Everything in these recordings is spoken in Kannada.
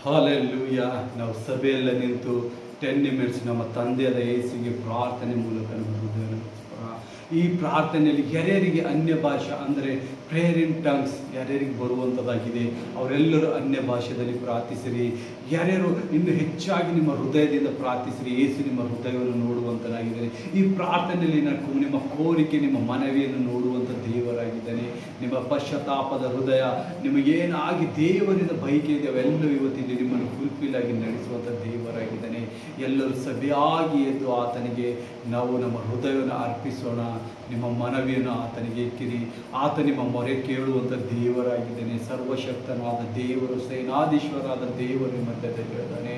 ಹಾಲೆಲೂಯ. ನಾವು ಸಭೆಯಲ್ಲ ನಿಂತು 10 ನಿಮಿಟ್ಸ್ ನಮ್ಮ ತಂದೆಯಾದ ಯೇಸುವಿಗೆ ಪ್ರಾರ್ಥನೆ ಮೂಲಕ ನಮ್ಮ ಹೃದಯವನ್ನು ಮುಚ್ಚಿಕೊಳ್ಳೋಣ. ಈ ಪ್ರಾರ್ಥನೆಯಲ್ಲಿ ಯಾರ್ಯಾರಿಗೆ ಅನ್ಯ ಭಾಷೆ ಅಂದರೆ ಪ್ರೇಯರ್ ಇನ್ ಟಂಗ್ಸ್ ಯಾರ್ಯಾರಿಗೆ ಬರುವಂಥದ್ದಾಗಿದೆ ಅವರೆಲ್ಲರೂ ಅನ್ಯ ಭಾಷೆಯಲ್ಲಿ ಪ್ರಾರ್ಥಿಸಿರಿ. ಯಾರ್ಯಾರು ಇನ್ನು ಹೆಚ್ಚಾಗಿ ನಿಮ್ಮ ಹೃದಯದಿಂದ ಪ್ರಾರ್ಥಿಸಿರಿ, ಯೇಸು ನಿಮ್ಮ ಹೃದಯವನ್ನು ನೋಡುವಂತನಾಗಿದ್ದಾನೆ. ಈ ಪ್ರಾರ್ಥನೆಯಲ್ಲಿ ನಿಮ್ಮ ಕೋರಿಕೆ, ನಿಮ್ಮ ಮನವಿಯನ್ನು ನೋಡುವಂಥ ದೇವರಾಗಿದ್ದಾನೆ. ನಿಮ್ಮ ಪಶ್ಚಾತ್ತಾಪದ ಹೃದಯ, ನಿಮಗೇನಾಗಿ ದೇವರಿಂದ ಬಯಕೆ ಇದೆ ಅವೆಲ್ಲವೂ ಇವತ್ತಿಲ್ಲಿ ನಿಮ್ಮನ್ನು ಫುಲ್ಫಿಲ್ ಆಗಿ ನಡೆಸುವಂಥ ದೇವರಾಗಿದ್ದಾನೆ. ಎಲ್ಲರೂ ಸಭೆಯಾಗಿ ಎದ್ದು ಆತನಿಗೆ ನಾವು ನಮ್ಮ ಹೃದಯವನ್ನು ಅರ್ಪಿಸೋಣ. ನಿಮ್ಮ ಮನವಿಯನ್ನು ಆತನಿಗೆ ಎತ್ತಿರಿ. ಆತ ನಿಮ್ಮ ಮೊರೆ ಕೇಳುವಂಥ ದೇವರಾಗಿದ್ದಾನೆ. ಸರ್ವಶಕ್ತನಾದ ದೇವರು, ಸೇನಾಧೀಶ್ವರಾದ ದೇವರು ಮಧ್ಯದಲ್ಲಿ ಹೇಳ್ತಾನೆ,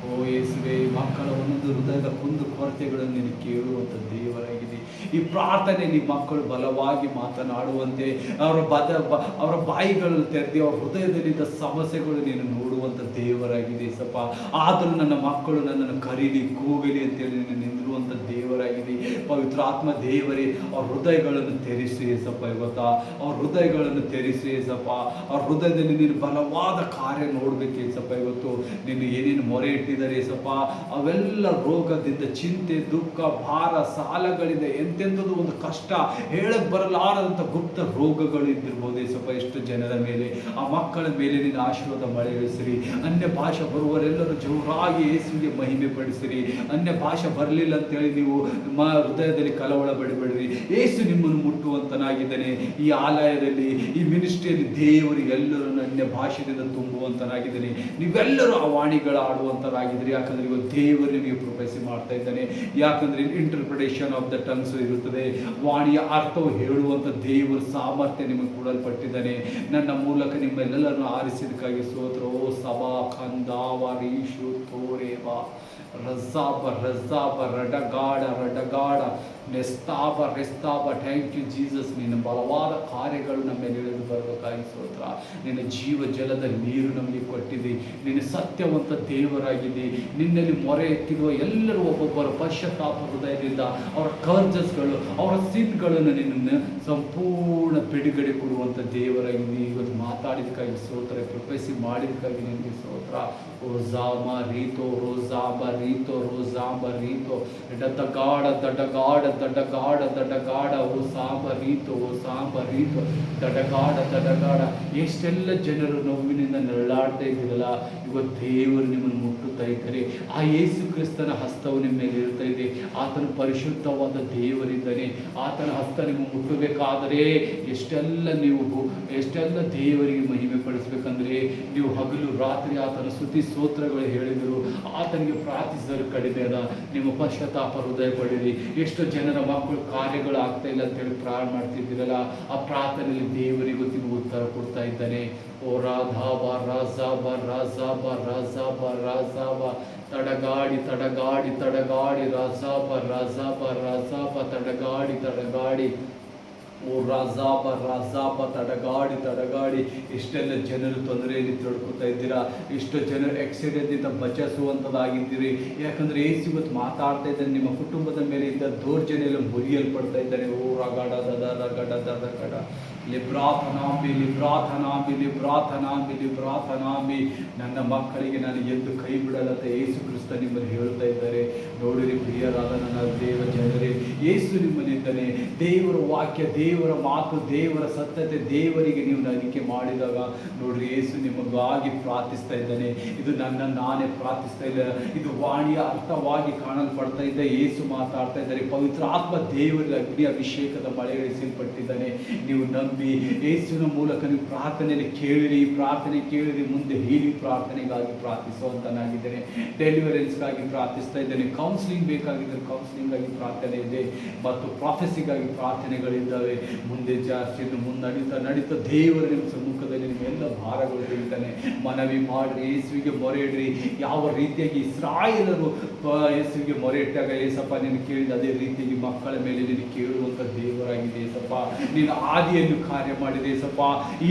ಓ ಯೇಸುವೆ, ಮಕ್ಕಳ ಒಂದೊಂದು ಹೃದಯದ ಕುಂದು ಕೊರತೆಗಳನ್ನು ನೀನು ಕೇಳುವಂಥ ದೇವರಾಗಿದೆ. ಈ ಪ್ರಾರ್ಥನೆಯಲ್ಲಿ ಮಕ್ಕಳು ಬಲವಾಗಿ ಮಾತನಾಡುವಂತೆ ಅವರ ಬಾಯಿಗಳನ್ನು ತೆರೆದಿ ಅವರ ಹೃದಯದಲ್ಲಿದ್ದ ಸಮಸ್ಯೆಗಳು ನೀನು ನೋಡುವಂಥ ದೇವರಾಗಿದೆ ಸಪ್ಪ. ಆದರೂ ನನ್ನ ಮಕ್ಕಳು ನನ್ನನ್ನು ಕರೀಲಿ, ಕೂಗಲಿ ಅಂತೇಳಿ ನೀನು ನಿಂದಿರುವಂಥ ದೇವರಾಗಿದೆ. ಪವಿತ್ರ ಆತ್ಮ ದೇವರೇ, ಅವ್ರ ಹೃದಯಗಳನ್ನು ತೆರೆಸಿ ಸಪ್ಪ. ಇವತ್ತಾ ಅವ್ರ ಹೃದಯಗಳನ್ನು ತೆರೆಸಿ ಸಪ್ಪ. ಅವ್ರ ಹೃದಯದಲ್ಲಿ ನೀನು ಬಲವಾದ ಕಾರ್ಯ ನೋಡ್ಬೇಕು ಸಪ್ಪ. ಇವತ್ತು ನೀನು ಏನೇನು ಮೊರೆ ಇಟ್ಟಿದ್ದಾರೆ ಸಪ್ಪ, ಅವೆಲ್ಲ ರೋಗದಿಂದ, ಚಿಂತೆ, ದುಃಖ, ಭಾರ, ಸಾಲಗಳಿಂದ, ಎಂತೆಂಥದ್ದು ಒಂದು ಕಷ್ಟ ಹೇಳಕ್ ಬರಲಾರದಂಥ ಗುಪ್ತ ರೋಗಗಳು ಇದ್ದಿರ್ಬೋದು ಸಪ್ಪ. ಎಷ್ಟು ಜನರ ಮೇಲೆ, ಆ ಮಕ್ಕಳ ಮೇಲೆ ನೀನು ಆಶೀರ್ವಾದ ಮಳೆಯಿಸಿರಿ. ಅನ್ಯ ಭಾಷೆ ಬರುವವರೆಲ್ಲರೂ ಜೋರಾಗಿ ಯೇಸುವಿಗೆ ಮಹಿಮೆ ಪಡಿಸಿರಿ. ಅನ್ಯ ಭಾಷೆ ಬರಲಿಲ್ಲ ಅಂತೇಳಿ ನೀವು ಹೃದಯದಲ್ಲಿ ಕಳವಳ ಬಡಿಬೇಡ್ರಿ. ಯೇಸು ನಿಮ್ಮನ್ನು ಮುಟ್ಟುವಂತನಾಗಿದ್ದಾನೆ. ಈ ಆಲಯದಲ್ಲಿ, ಈ ಮಿನಿಸ್ಟ್ರಿಯಲ್ಲಿ ದೇವರಿಗೆ ಎಲ್ಲರನ್ನು ಅನ್ಯ ಭಾಷೆಯಿಂದ ತುಂಬುವಂತನಾಗಿದ್ದಾನೆ. ನೀವೆಲ್ಲರೂ ಆ ವಾಣಿಗಳ ಆಡುವಂತರಾಗಿದ್ದೀರಿ. ಯಾಕಂದ್ರೆ ಇವತ್ತು ದೇವರು ನಿಮಗೆ ಪ್ರೊಫೆಸಿ ಮಾಡ್ತಾ ಇದ್ದಾನೆ. ಯಾಕಂದ್ರೆ ಇಂಟರ್ಪ್ರಿಟೇಷನ್ ಆಫ್ ದ ಟಂಗ್ಸ್ ಇರುತ್ತದೆ. ವಾಣಿಯ ಅರ್ಥವು ಹೇಳುವಂಥ ದೇವರ ಸಾಮರ್ಥ್ಯ ನಿಮಗೆ ಕೊಡಲ್ಪಟ್ಟಿದ್ದಾನೆ. ನನ್ನ ಮೂಲಕ ನಿಮ್ಮೆಲ್ಲರನ್ನು ಆರಿಸಿದಕ್ಕಾಗಿ ಸ್ತೋತ್ರ. ಓ ಸಭಾ ಕಂದಾವ ರೀಶು ತೋರೇವಾ ರಜಾಬ ರಜಾಬ ರಡಗಾಡ ರಡಗಾಡ ನೆಸ್ತಾಬ ರೆಸ್ತಾಬ. Thank you Jesus. ನಿನ್ನ ಬಲವಾದ ಕಾರ್ಯಗಳು ನಮ್ಮ ಮೇಲೆ ಇಳಿದು ಬರಬೇಕಾಗಿ ಸ್ತೋತ್ರ. ನಿನ್ನ ಜೀವ ಜಲದ ನೀರು ನಮಗೆ ಕೊಟ್ಟಿದೆ. ನಿನ್ನ ಸತ್ಯವಂತ ದೇವರಾಗಿದೆ. ನಿನ್ನಲ್ಲಿ ಮೊರೆ ಎತ್ತಿರುವ ಎಲ್ಲರೂ ಒಬ್ಬೊಬ್ಬರ ಪಶ್ಚಾತ್ತಾಪ ಹೃದಯದಿಂದ ಅವರ ಕರ್ಜಸ್ಗಳು, ಅವರ ಸಿನ್ಗಳನ್ನು ನಿನ್ನನ್ನು ಸಂಪೂರ್ಣ ಬಿಡುಗಡೆ ಕೊಡುವಂಥ ದೇವರಾಗಿದೆ. ಇವತ್ತು ಮಾತಾಡಿದಕ್ಕಾಗಿ ಸ್ತೋತ್ರ, ಪ್ರೊಫೆಸಿ ಮಾಡಿದಕ್ಕಾಗಿ ನಿನಗೆ ಸ್ತೋತ್ರ. ರೋಜಾಮ ರೀತೋ ರೋಜಾಬ ರೀತೋ ರೋಜಾಬ ರೀತೋ ಡದಗಾಡ ದಡಗಾಡ ದಡಗಾಡ ದಡಗಾಡ ಓ ಸಾಂಬ ರೀತೋ ಓ ಸಾಂಬ ರೀತೋ ದಡಗಾಡ ದಡಗಾಡ. ಎಷ್ಟೆಲ್ಲ ಜನರು ನೋವಿನಿಂದ ನರಳಾಡ್ತಾ ಇದ್ದೀರಲ್ಲ, ಇವತ್ತು ದೇವರು ನಿಮ್ಮನ್ನು ಮುಟ್ಟುತ್ತಾ ಇದ್ದಾರೆ. ಆ ಯೇಸು ಕ್ರಿಸ್ತನ ಹಸ್ತವು ನಿಮ್ಮ ಮೇಲೆ ಇರ್ತಾ ಇದೆ. ಆತನು ಪರಿಶುದ್ಧವಾದ ದೇವರಿದ್ದಾನೆ. ಆತನ ಹಸ್ತ ನಿಮಗೆ ಮುಟ್ಟಬೇಕಾದರೆ ಎಷ್ಟೆಲ್ಲ ದೇವರಿಗೆ ಮಹಿಮೆ ಪಡಿಸ್ಬೇಕಂದ್ರೆ ನೀವು ಹಗಲು ರಾತ್ರಿ ಆತನ ಸ್ತುತಿ ಸ್ತೋತ್ರಗಳು ಹೇಳಿದರು, ಆತನಿಗೆ ಪ್ರಾರ್ಥಿಸಿದರು ಕಡಿಮೆ ಅದ. ನಿಮ್ಮ ಪಶ್ಚಾತ್ತಾಪ ಹೃದಯ ಪಡೀರಿ. ಎಷ್ಟು ಜನರ ಮಕ್ಕಳು ಕಾರ್ಯಗಳು ಆಗ್ತಾ ಇಲ್ಲ ಅಂತೇಳಿ ಪ್ರಾರ್ಥನೆ ಮಾಡ್ತಿದ್ದೀರಲ್ಲ, ಆ ಪ್ರಾರ್ಥನೆಯಲ್ಲಿ ದೇವರಿಗೆ ಗೊತ್ತಿಗೆ ಉತ್ತರ ಕೊಡ್ತಾ ಇದ್ದಾನೆ. ಓ ರಾಧಾಬ ರಾಜಾಬ ರಾಜಾಬ ರಾಜಾಬ ರಾಜಾಬ ತಡಗಾಡಿ ತಡಗಾಡಿ ತಡಗಾಡಿ ರಾಜಾಬ ರಾಜಾಬ ರಾಜಾಬ ತಡಗಾಡಿ ತಡಗಾಡಿ ಓ ರಾಜಾಬ ರಾಜಾಬ ತಡಗಾಡಿ ತಡಗಾಡಿ. ಇಷ್ಟೆಲ್ಲ ಜನರು ತೊಂದರೆಯಲ್ಲಿ ತೊಡ್ಕೊತಾ ಇದ್ದೀರಾ. ಇಷ್ಟು ಜನರು ಆಕ್ಸಿಡೆಂಟಿಂದ ಬಚಾಯಿಸುವಂಥದ್ದಾಗಿದ್ದೀರಿ. ಯಾಕಂದರೆ ಯೇಸು ಇವತ್ತು ಮಾತಾಡ್ತಾ ಇದ್ದಾನೆ. ನಿಮ್ಮ ಕುಟುಂಬದ ಮೇಲೆ ಇದ್ದ ದೌರ್ಜನ್ಯ ಎಲ್ಲ ಮುರಿಯಲ್ಪಡ್ತಾ ಇದ್ದಾನೆ. ಓ ರಗಡ ದದ ರಗಡ ದದ ಗಡ ಲಿಬ್ರಾಥನಾಂಬಿ ಲಿಬ್ರಾಥನಾಂಬಿ ಲಿಬ್ರಾಥನಾಂಬಿ ಲಿಬ್ರಾಥನಾಂಬಿ. ನನ್ನ ಮಕ್ಕಳಿಗೆ ನಾನು ಎಂದು ಕೈ ಬಿಡಲಂತ ಯೇಸು ಕ್ರಿಸ್ತ ನಿಮ್ಮನ್ನು ಹೇಳ್ತಾ ಇದ್ದಾರೆ. ನೋಡಿರಿ ಪ್ರಿಯರಾದ ನನ್ನ ದೇವ ಜನರೇ, ಯೇಸು ನಿಮ್ಮಲ್ಲಿದ್ದಾನೆ. ದೇವರ ವಾಕ್ಯ, ದೇವರ ಮಾತು, ದೇವರ ಸತ್ಯತೆ, ದೇವರಿಗೆ ನೀವು ನಂಬಿಕೆ ಮಾಡಿದಾಗ ನೋಡ್ರಿ ಯೇಸು ನಿಮಗಾಗಿ ಪ್ರಾರ್ಥಿಸ್ತಾ ಇದ್ದಾನೆ. ಇದು ನಾನೇ ಪ್ರಾರ್ಥಿಸ್ತಾ ಇಲ್ಲ, ಇದು ವಾಣಿಯ ಅರ್ಥವಾಗಿ ಕಾಣಲ್ಪಡ್ತಾ ಇದ್ದ ಯೇಸು ಮಾತಾಡ್ತಾ ಇದ್ದಾರೆ. ಪವಿತ್ರ ಆತ್ಮ ದೇವರ ಅಗ್ನಿ ಅಭಿಷೇಕದ ಮಳೆಗಳಿಸಲ್ಪಟ್ಟಿದ್ದಾನೆ. ನೀವು ನಂಬಿ ಯೇಸುವಿನ ಮೂಲಕ ನೀವು ಪ್ರಾರ್ಥನೆಯಲ್ಲಿ ಕೇಳಿರಿ. ಪ್ರಾರ್ಥನೆ ಕೇಳಿರಿ. ಮುಂದೆ ಹೀಲಿಂಗ್ ಪ್ರಾರ್ಥನೆಗಾಗಿ ಪ್ರಾರ್ಥಿಸುವಂತನಾಗಿದ್ದೇನೆ. ಡೆಲಿವರೆನ್ಸ್ಗಾಗಿ ಪ್ರಾರ್ಥಿಸ್ತಾ ಇದ್ದೇನೆ. ಕೌನ್ಸಿಲಿಂಗ್ ಬೇಕಾಗಿದ್ದರೆ ಕೌನ್ಸಿಲಿಂಗ್ ಆಗಿ ಪ್ರಾರ್ಥನೆ ಇದೆ ಮತ್ತು ಪ್ರಾಫೆಸಿಗಾಗಿ ಪ್ರಾರ್ಥನೆಗಳಿದ್ದಾವೆ. ಮುಂದೆ ಜಾಸ್ತಿ ನಡೀತಾ ದೇವರ ನಿಮ್ಮ ಸಮ್ಮುಖದಲ್ಲಿ ನಿಮ್ಮೆಲ್ಲ ಭಾರಗಳು ತಿಳಿತಾನೆ. ಮನವಿ ಮಾಡಿರಿ, ಯೇಸುವಿಗೆ ಮೊರೆ ಇಡ್ರಿ. ಯಾವ ರೀತಿಯಾಗಿ ಇಸ್ರಾಯೇಲರು ಯೇಸುವಿಗೆ ಮೊರೆ ಇಟ್ಟಾಗ ಏಸಪ್ಪ ನೀನು ಕೇಳಿದ ಅದೇ ರೀತಿಯಾಗಿ ಮಕ್ಕಳ ಮೇಲೆ ನೀನು ಕೇಳುವಂಥ ದೇವರಾಗಿದೆ ಏಸಪ್ಪ. ನೀನು ಆದಿಯಲ್ಲಿ ಕಾರ್ಯ ಮಾಡಿದೆ ಏಸಪ್ಪ,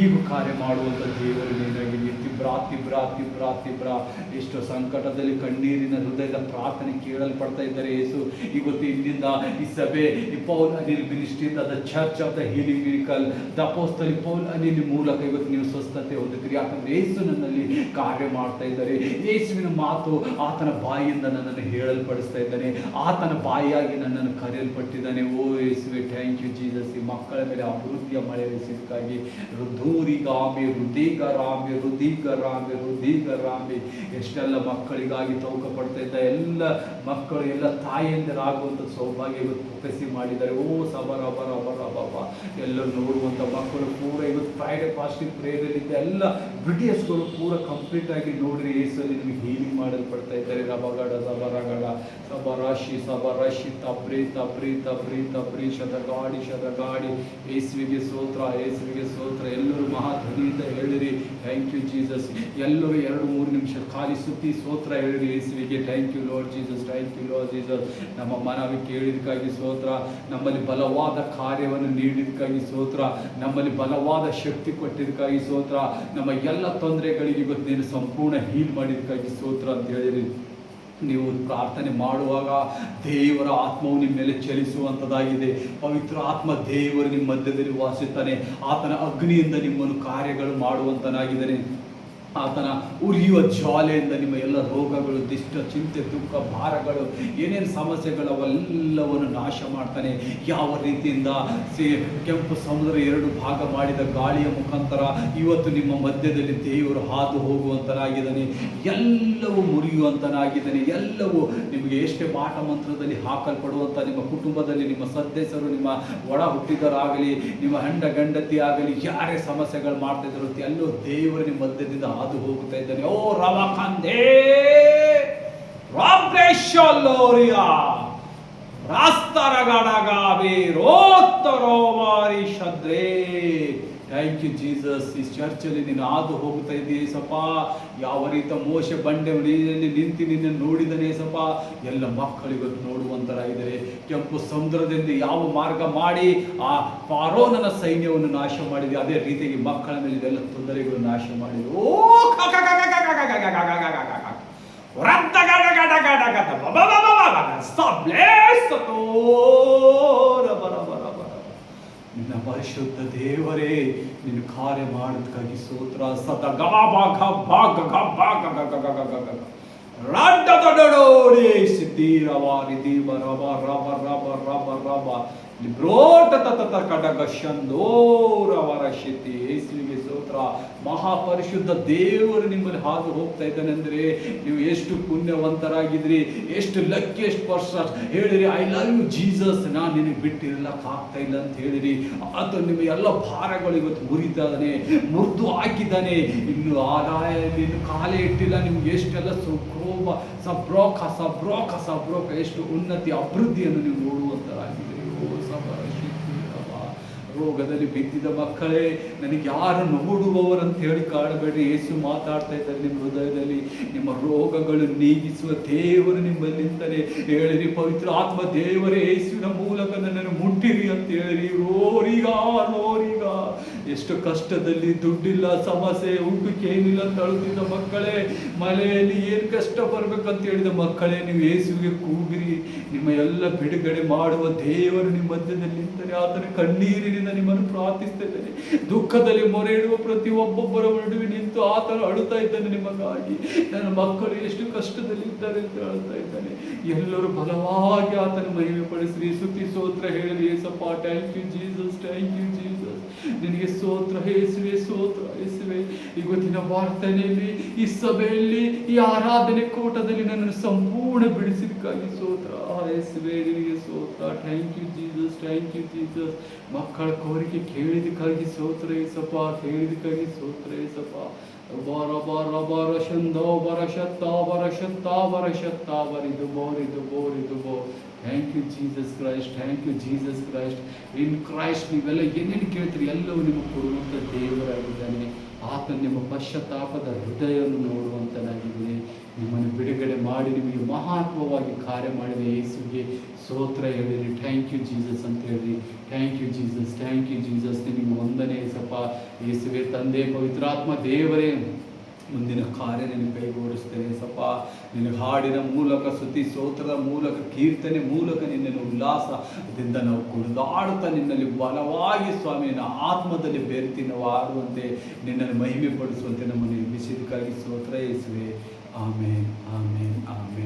ಈಗ ಕಾರ್ಯ ಮಾಡುವಂಥ ದೇವರು ನೀನಾಗಿದೆ. ತಿಬ್ರಾ ತಿಬ್ರಾ ತಿಬ್ರಾ ತಿಬ್ರಾ. ಎಷ್ಟು ಸಂಕಟದಲ್ಲಿ ಕಣ್ಣೀರಿನ ಹೃದಯದ ಪ್ರಾರ್ಥನೆ ಕೇಳಲ್ಪಡ್ತಾ ಇದ್ದಾರೆ ಯೇಸು. ಇವತ್ತು ಇಲ್ಲಿಂದ ಈ ಸಭೆ, ಈ Paul Anil ministry, the church of the healing miracle, the apostolic Paul Anil ಮೂಲಕ ಇವತ್ತು ನೀವು ಸ್ವಸ್ಥ ಸ್ವಸ್ಥತೆ ಹೊಂದುತ್ತೀರಿ. ಯಾಕಂದ್ರೆ ಯೇಸು ನನ್ನಲ್ಲಿ ಕಾರ್ಯ ಮಾಡ್ತಾ ಇದ್ದಾರೆ. ಯೇಸುವಿನ ಮಾತು ಆತನ ಬಾಯಿಯಿಂದ ನನ್ನನ್ನು ಹೇಳಲ್ಪಡಿಸ್ತಾ ಇದ್ದಾನೆ. ಆತನ ಬಾಯಿಯಾಗಿ ನನ್ನನ್ನು ಕರೆಯಲ್ಪಟ್ಟಿದ್ದಾನೆ. ಓ ಯೇಸುವೆ, ಥ್ಯಾಂಕ್ ಯು ಜೀಸಸ್. ಈ ಮಕ್ಕಳ ಮೇಲೆ ಅಭಿವೃದ್ಧಿಯ ಮಳೆ ಹರಿಸಿದ್ದಕ್ಕಾಗಿ ರುದೂರಿಗಾಮಿ ರುದೀಗರಾಮಿ ರುದೀಗರಾಮಿ ರುದೀಗರಾಮಿ. ಎಷ್ಟೆಲ್ಲ ಮಕ್ಕಳಿಗಾಗಿ ತೌಕ ಪಡ್ತಾ ಇದ್ದ ಎಲ್ಲ ಮಕ್ಕಳು, ಎಲ್ಲ ತಾಯಿಯಂದಿರಾಗುವಂಥ ಸೌಭಾಗ್ಯ ಇವತ್ತು ಫೋಕಸಿ ಮಾಡಿದ್ದಾರೆ. ಓ ಸಬರಬರ ಎಲ್ಲರೂ ನೋಡುವಂಥ ಮಕ್ಕಳು ಪೂರ ಇವತ್ತು ಫ್ರೈಡೆ ಫಾಸ್ಟಿಂಗ್ ಪ್ರೇಯರಲ್ಲಿದ್ದ ಎಲ್ಲ ವಿಡಿಯೋಸ್ಗಳು ಪೂರ ಕಂಪ್ಲೀಟ್ ಆಗಿ ನೋಡ್ರಿ. ಯೇಸುವಲ್ಲಿ ನಿಮಗೆ ಹೀಲಿಂಗ್ ಮಾಡಲ್ಪಡ್ತಾ ಇದ್ದಾರೆ. ರಬಗಡ ಸಬರಗಡ ಸಬರಾಶಿ ಸಬರಾಶಿ ತಬ್ರಿ ತಬ್ರಿ ತಬ್ರಿ ತಬ್ರಿ ಶತಗಾಡಿ ಶತಗಾಡಿ. ಯೇಸುವಿಗೆ ಸ್ತೋತ್ರ, ಯೇಸುವಿಗೆ ಸ್ತೋತ್ರ. ಎಲ್ಲರೂ ಮಹಾಧ್ವನಿಯಿಂದ ಹೇಳಿರಿ ಥ್ಯಾಂಕ್ ಯು ಜೀಸಸ್. ಎಲ್ಲರೂ 2-3 ನಿಮಿಷ ಖಾಲಿ ಸುತ್ತಿ ಸ್ತೋತ್ರ ಹೇಳಿರಿ ಯೇಸುವಿಗೆ. Thank you Lord Jesus, thank you Lord Jesus. ನಮ್ಮ ಮನವಿ ಕೇಳಿದಕ್ಕಾಗಿ ಸ್ತೋತ್ರ. ನಮ್ಮಲ್ಲಿ ಬಲವಾದ ಕಾರ್ಯವನ್ನು ನೀಡಿದಕ್ಕಾಗಿ ಸ್ತೋತ್ರ. ನಮ್ಮಲ್ಲಿ ಬಲವಾದ ಶಕ್ತಿ ಕೊಟ್ಟಿದ್ದಕ್ಕಾಗಿ ಸ್ತೋತ್ರ. ನಮ್ಮ ಎಲ್ಲ ತೊಂದರೆಗಳಿಗೆ ಇವತ್ತು ನೀನು ಸಂಪೂರ್ಣ ಹೀಲ್ ಮಾಡಿದಕ್ಕಾಗಿ ಸ್ತೋತ್ರ ಅಂತ ಹೇಳಿರಿ. ನೀವು ಪ್ರಾರ್ಥನೆ ಮಾಡುವಾಗ ದೇವರ ಆತ್ಮವು ನಿಮ್ಮ ಮೇಲೆ ಚಲಿಸುವಂಥದ್ದಾಗಿದೆ. ಪವಿತ್ರ ಆತ್ಮ ದೇವರು ನಿಮ್ಮ ಮಧ್ಯದಲ್ಲಿ ವಾಸಿಸುತ್ತಾನೆ. ಆತನ ಅಗ್ನಿಯಿಂದ ನಿಮ್ಮನ್ನು ಕಾರ್ಯಗಳು ಮಾಡುವಂತನಾಗಿದ್ದಾನೆ. ಆತನ ಉರಿಯುವ ಜ್ವಾಲೆಯಿಂದ ನಿಮ್ಮ ಎಲ್ಲ ರೋಗಗಳು, ದಿಷ್ಟ, ಚಿಂತೆ, ದುಃಖ, ಭಾರಗಳು, ಏನೇನು ಸಮಸ್ಯೆಗಳು ಅವೆಲ್ಲವನ್ನು ನಾಶ ಮಾಡ್ತಾನೆ. ಯಾವ ರೀತಿಯಿಂದ ಕೆಂಪು ಸಮುದ್ರ 2 ಭಾಗ ಮಾಡಿದ ಗಾಳಿಯ ಮುಖಾಂತರ ಇವತ್ತು ನಿಮ್ಮ ಮಧ್ಯದಲ್ಲಿ ದೇವರು ಹಾದು ಹೋಗುವಂತನಾಗಿದ್ದಾನೆ. ಎಲ್ಲವೂ ಮುರಿಯುವಂತನಾಗಿದ್ದಾನೆ. ಎಲ್ಲವೂ ನಿಮಗೆ ಎಷ್ಟೇ ಮಾಟ ಮಂತ್ರದಲ್ಲಿ ಹಾಕಲ್ಪಡುವಂಥ ನಿಮ್ಮ ಕುಟುಂಬದಲ್ಲಿ ನಿಮ್ಮ ಸದಸ್ಯರು, ನಿಮ್ಮ ಒಡ ಹುಟ್ಟಿದರಾಗಲಿ, ನಿಮ್ಮ ಹೆಂಡ ಗಂಡತಿ ಆಗಲಿ, ಯಾರೇ ಸಮಸ್ಯೆಗಳು ಮಾಡ್ತಾ ಇದ್ರು ಎಲ್ಲೋ ದೇವರು ನಿಮ್ಮ ಮಧ್ಯದಿಂದ ಹಾದು ಹೋಗುತ್ತಾ ಇದ್ದಾನೆ. ಓ ರವಕಂದೇ ರಾಬ್ರೇಶೋಲೋರಿಯಾ ರಾಸ್ತರಗಡಗಾವಿ ರೋತ್ತರೋಮಾರಿ ಶದ್ರೇ. Thank you Jesus. ಈ ಚರ್ಚಲ್ಲಿ ನೀನು ಹಾದು ಹೋಗ್ತಾ ಇದ್ದೀಯ ಸಪ. ಯಾವ ರೀತಿ ಮೋಶೆ ಬಂಡೆ ನೀರಲ್ಲಿ ನಿಂತು ನಿನ್ನ ನೋಡಿದನೇ ಸಪ. ಎಲ್ಲ ಮಕ್ಕಳಿಗತ್ತು ನೋಡುವಂತರಾಗಿದ್ದಾರೆ. ಕೆಂಪು ಸಮುದ್ರದಿಂದ ಯಾವ ಮಾರ್ಗ ಮಾಡಿ ಆ ಫಾರೋನನ ಸೈನ್ಯವನ್ನು ನಾಶ ಮಾಡಿದೆ, ಅದೇ ರೀತಿಯಾಗಿ ಮಕ್ಕಳ ಮೇಲೆ ಇದೆಲ್ಲ ತೊಂದರೆಗಳು ನಾಶ ಮಾಡಿದೆ. ಓ ನಿನ್ನ ಪರಿಶುದ್ಧ ದೇವರೇ, ನಿನ್ನ ಕಾರ್ಯ ಮಾಡೋದಕ್ಕಾಗಿ ಸ್ತೋತ್ರ. ಸತ ರಾಡ್ಡೋಡಿ ಸಿದ್ಧಿರವಾರಿ ದೀವ ರಬ ರಬ ರಬ ರಬ ರಬ ಬ್ರೋಟ ತತ ಕಡಗ ಶಂದೋರವರ ಶಿತಿ. ಯೇಸುವಿಗೆ ಸ್ತೋತ್ರ. ಮಹಾಪರಿಶುದ್ಧ ದೇವರು ನಿಮ್ಮಲ್ಲಿ ಹಾದು ಹೋಗ್ತಾ ಇದ್ದಾನೆ ಅಂದರೆ ನೀವು ಎಷ್ಟು ಪುಣ್ಯವಂತರಾಗಿದ್ರಿ, ಎಷ್ಟು ಲಕ್ಕಿ, ಎಷ್ಟು ಪರ್ಸನ್ ಹೇಳಿರಿ ಐ ಲವ್ ಯು ಜೀಸಸ್, ನಾನು ನಿನಗೆ ಬಿಟ್ಟಿರಲಿಕ್ಕಾಗ್ತಾ ಇಲ್ಲ ಅಂತ ಹೇಳಿರಿ. ಆತ ನಿಮ್ಮ ಎಲ್ಲ ಭಾರಗಳು ಇವತ್ತು ಮುರಿತಾನೆ, ಮುರಿದು ಹಾಕಿದ್ದಾನೆ. ಇನ್ನು ಆದಾಯದಲ್ಲಿ ಇನ್ನು ಕಾಲೇ ಇಟ್ಟಿಲ್ಲ. ನಿಮ್ಗೆ ಎಷ್ಟೆಲ್ಲ ಸುಖೋಬ ಸಬ್ರೋಕ ಸಬ್ರೋಕ ಸಬ್ರೋಕ ಎಷ್ಟು ಉನ್ನತಿ ಅಭಿವೃದ್ಧಿಯನ್ನು ನೀವು ನೋಡುವಂತರಾಗಿದೆ. ರೋಗದಲ್ಲಿ ಬಿದ್ದಿದ ಮಕ್ಕಳೇ, ನನಗೆ ಯಾರು ನೋಡುವವರಂತ ಹೇಳಿ ಕಾಡಬೇಡಿ. ಯೇಸು ಮಾತಾಡ್ತಾ ಇದ್ದಾರೆ ನಿಮ್ಮ ಹೃದಯದಲ್ಲಿ. ನಿಮ್ಮ ರೋಗಗಳು ನೀಗಿಸುವ ದೇವರು ನಿಮ್ಮಲ್ಲಿಂತಾನೆ. ಹೇಳಿರಿ ಪವಿತ್ರ ಆತ್ಮ ದೇವರೇ, ಯೇಸುವಿನ ಮೂಲಕ ನನ್ನನ್ನು ಮುಟ್ಟಿರಿ ಅಂತ ಹೇಳಿರಿ. ರೋರಿಗ ರೋರಿಗ. ಎಷ್ಟು ಕಷ್ಟದಲ್ಲಿ ದುಡ್ಡಿಲ್ಲ, ಸಮಸ್ಯೆ, ಊಟಕ್ಕೆ ಏನಿಲ್ಲ ಅಂತ ಅಳುತ್ತಿದ್ದ ಮಕ್ಕಳೇ, ಮನೆಯಲ್ಲಿ ಏನು ಕಷ್ಟ ಬರ್ಬೇಕಂತ ಹೇಳಿದ ಮಕ್ಕಳೇ, ನೀವು ಯೇಸುವಿಗೆ ಕೂಗಿರಿ. ನಿಮ್ಮ ಎಲ್ಲ ಬಿಡುಗಡೆ ಮಾಡುವ ದೇವರು ನಿಮ್ಮ ಮಧ್ಯದಲ್ಲಿ ನಿಂತರೆ. ಆತನ ಕಣ್ಣೀರಿನಿಂದ ನಿಮ್ಮನ್ನು ಪ್ರಾರ್ಥಿಸ್ತಾ ಇದ್ದೇನೆ. ದುಃಖದಲ್ಲಿ ಮೊರೆ ಇಡುವ ಪ್ರತಿ ಒಬ್ಬೊಬ್ಬರ ನಡುವೆ ನಿಂತು ಆತನು ಅಳುತ್ತಾ ಇದ್ದಾನೆ ನಿಮಗಾಗಿ. ನನ್ನ ಮಕ್ಕಳು ಎಷ್ಟು ಕಷ್ಟದಲ್ಲಿ ಇದ್ದಾರೆ ಅಂತ ಅಳುತ್ತಾ ಇದ್ದಾನೆ. ಎಲ್ಲರೂ ಬಲವಾಗಿ ಆತನ ಮಹಿಮೆ ಪಡಿಸ್ರಿ. ಸ್ತುತಿ ಸ್ತೋತ್ರ ಹೇಳಿ ಏಸಪ್ಪ. Thank you Jesus, thank you Jesus. ನಿನಗೆ ಸ್ತೋತ್ರ ಯೇಸುವೆ, ಸ್ತೋತ್ರ ಯೇಸುವೆ. ಇವತ್ತಿನ ಪ್ರಾರ್ಥನೆಯಲ್ಲಿ, ಈ ಸಭೆಯಲ್ಲಿ, ಈ ಆರಾಧನೆ ಕೂಟದಲ್ಲಿ ನನ್ನನ್ನು ಸಂಪೂರ್ಣ ಬಿಡಿಸಿದಕ್ಕಾಗಿ ಸ್ತೋತ್ರ ಯೇಸುವೆ, ನಿನಗೆ ಸ್ತೋತ್ರ. Thank you Jesus, thank you Jesus. ಮಕ್ಕಳ ಕೋರಿಕೆ ಕೇಳಿದಕ್ಕಾಗಿ ಸ್ತೋತ್ರ ಯೇಸಪ್ಪ, ಕೇಳಿದಕ್ಕಾಗಿ ಸ್ತೋತ್ರ ಯೇಸಪ್ಪ. ಬಾರ ಬಾರ ಬಾರ ಶಂದೋ ಬರ ಶತ್ತ ಬರ ಶತ್ತ ಬರ ಶತ್ತ ಬರಿದು ಬೋರಿದು ಬೋರಿದು ಬೋ. Thank you Jesus Christ, thank you Jesus Christ. In Christ ನೀವೆಲ್ಲ ಏನೇನು ಕೇಳ್ತೀರಿ ಎಲ್ಲವೂ ನಿಮಗೆ ಕೊಡುವಂಥ ದೇವರಾಗಿದ್ದಾನೆ. ಆತ ನಿಮ್ಮ ಪಶ್ಚಾತ್ತಾಪದ ಹೃದಯವನ್ನು ನೋಡುವಂತನಾಗಿದ್ದಾನೆ. ನಿಮ್ಮನ್ನು ಬಿಡುಗಡೆ ಮಾಡಿ ನಿಮಗೆ ಮಹತ್ವವಾಗಿ ಕಾರ್ಯ ಮಾಡಿದ ಯೇಸುವಿಗೆ ಸ್ತೋತ್ರ ಹೇಳಿರಿ. ಥ್ಯಾಂಕ್ ಯು ಜೀಸಸ್ ಅಂತ ಹೇಳಿರಿ. Thank you Jesus, thank you Jesus. ನಿಮಗೆ ವಂದನೆ ಯೇಸಪ್ಪ. ಯೇಸುವೆ ತಂದೆ, ಪವಿತ್ರಾತ್ಮ ದೇವರೇ, ಮುಂದಿನ ಕಾರ್ಯ ನಿನ್ನ ಕೈಗೂಡಿಸ್ತೇನೆ ಸಪ್ಪ. ನಿನ್ನ ಹಾಡಿನ ಮೂಲಕ, ಸ್ತುತಿ ಸ್ತೋತ್ರದ ಮೂಲಕ, ಕೀರ್ತನೆ ಮೂಲಕ ನಿನ್ನನ್ನು ಉಲ್ಲಾಸದಿಂದ ನಾವು ಕುಣಿದಾಡುತ್ತಾ ನಿನ್ನಲ್ಲಿ ಬಲವಾಗಿ ಸ್ವಾಮಿ ನಿನ್ನ ಆತ್ಮದಲ್ಲಿ ಬೆರೆತಿ ನಾವು ಆಡುವಂತೆ, ನಿನ್ನನ್ನು ಮಹಿಮೆ ಪಡಿಸುವಂತೆ ನಮ್ಮನ್ನು ನಿರ್ಮಿಸಿದ್ದಕ್ಕಾಗಿ ಸ್ತೋತ್ರ ಯೇಸುವೆ. ಆಮೇನ್, ಆಮೇನ್, ಆಮೇನ್.